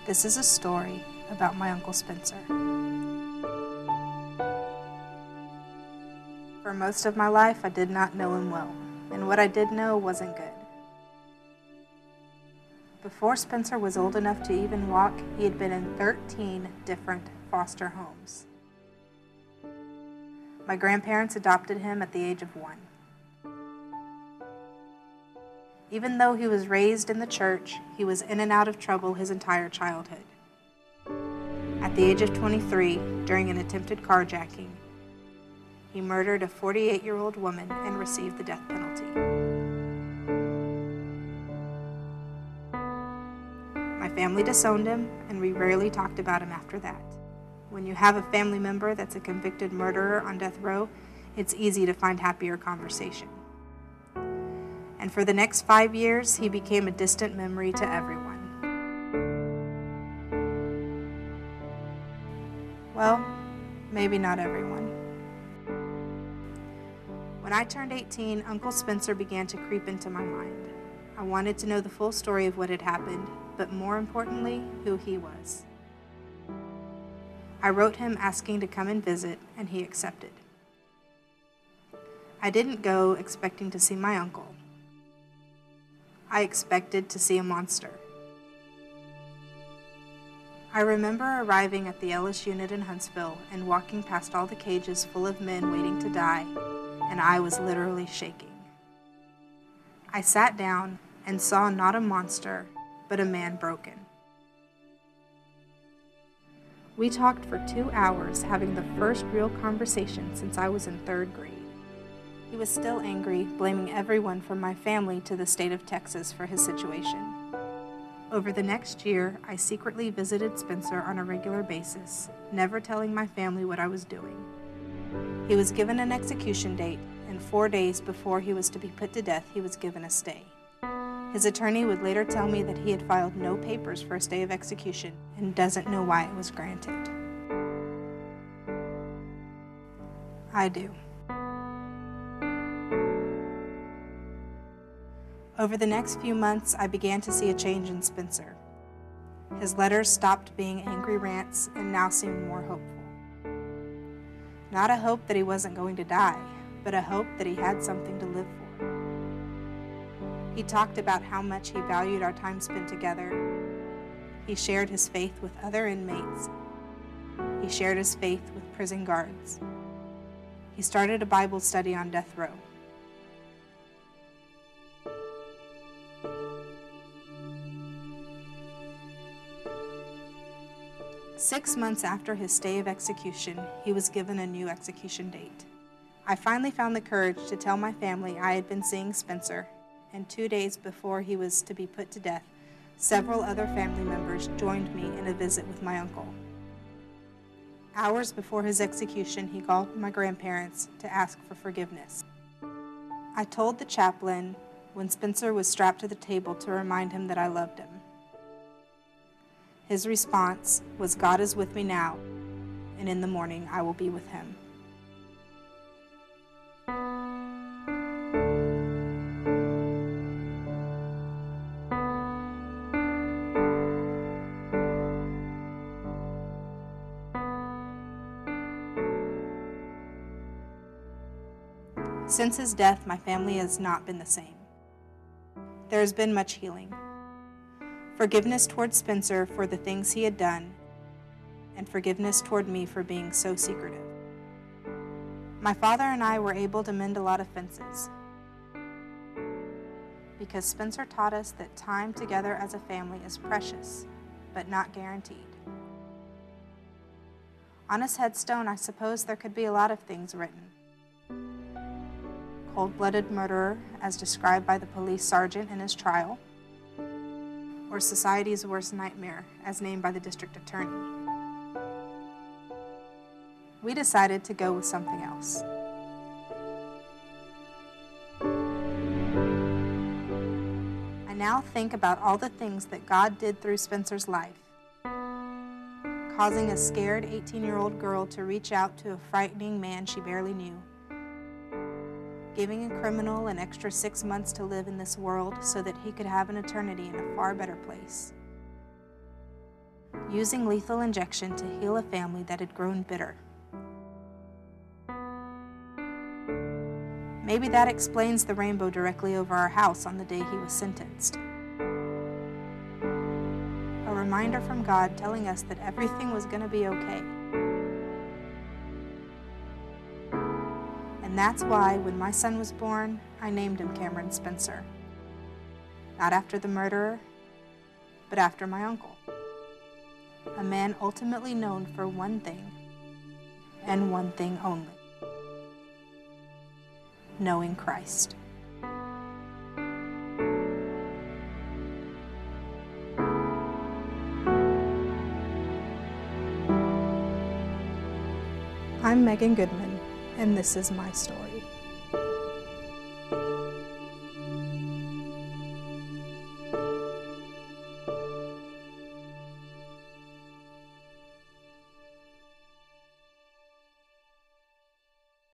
This is a story about my Uncle Spencer. For most of my life, I did not know him well, and what I did know wasn't good. Before Spencer was old enough to even walk, he had been in 13 different foster homes. My grandparents adopted him at the age of 1. Even though he was raised in the church, he was in and out of trouble his entire childhood. At the age of 23, during an attempted carjacking, he murdered a 48-year-old woman and received the death penalty. My family disowned him, and we rarely talked about him after that. When you have a family member that's a convicted murderer on death row, it's easy to find happier conversation. And for the next 5 years, he became a distant memory to everyone. Well, maybe not everyone. When I turned 18, Uncle Spencer began to creep into my mind. I wanted to know the full story of what had happened, but more importantly, who he was. I wrote him asking to come and visit, and he accepted. I didn't go expecting to see my uncle. I expected to see a monster. I remember arriving at the Ellis unit in Huntsville and walking past all the cages full of men waiting to die, and I was literally shaking. I sat down and saw not a monster, but a man broken. We talked for 2 hours, having the first real conversation since I was in 3rd grade. He was still angry, blaming everyone from my family to the state of Texas for his situation. Over the next year, I secretly visited Spencer on a regular basis, never telling my family what I was doing. He was given an execution date, and 4 days before he was to be put to death, he was given a stay. His attorney would later tell me that he had filed no papers for a stay of execution and doesn't know why it was granted. I do. Over the next few months, I began to see a change in Spencer. His letters stopped being angry rants and now seemed more hopeful. Not a hope that he wasn't going to die, but a hope that he had something to live for. He talked about how much he valued our time spent together. He shared his faith with other inmates. He shared his faith with prison guards. He started a Bible study on death row. Six months after his stay of execution, he was given a new execution date. I finally found the courage to tell my family I had been seeing Spencer, and 2 days before he was to be put to death, several other family members joined me in a visit with my uncle. Hours before his execution, he called my grandparents to ask for forgiveness. I told the chaplain when Spencer was strapped to the table to remind him that I loved him. His response was, "God is with me now, and in the morning I will be with him." Since his death, my family has not been the same. There has been much healing. Forgiveness toward Spencer for the things he had done, and forgiveness toward me for being so secretive. My father and I were able to mend a lot of fences, because Spencer taught us that time together as a family is precious, but not guaranteed. On his headstone, I suppose there could be a lot of things written. Cold-blooded murderer, as described by the police sergeant in his trial, or society's worst nightmare, as named by the district attorney. We decided to go with something else. I now think about all the things that God did through Spencer's life, causing a scared 18-year-old girl to reach out to a frightening man she barely knew, giving a criminal an extra 6 months to live in this world so that he could have an eternity in a far better place. using lethal injection to heal a family that had grown bitter. Maybe that explains the rainbow directly over our house on the day he was sentenced. A reminder from God telling us that everything was going to be okay. And that's why, when my son was born, I named him Cameron Spencer. Not after the murderer, but after my uncle. A man ultimately known for one thing, and one thing only: knowing Christ. I'm Megan Goodman, and this is my story.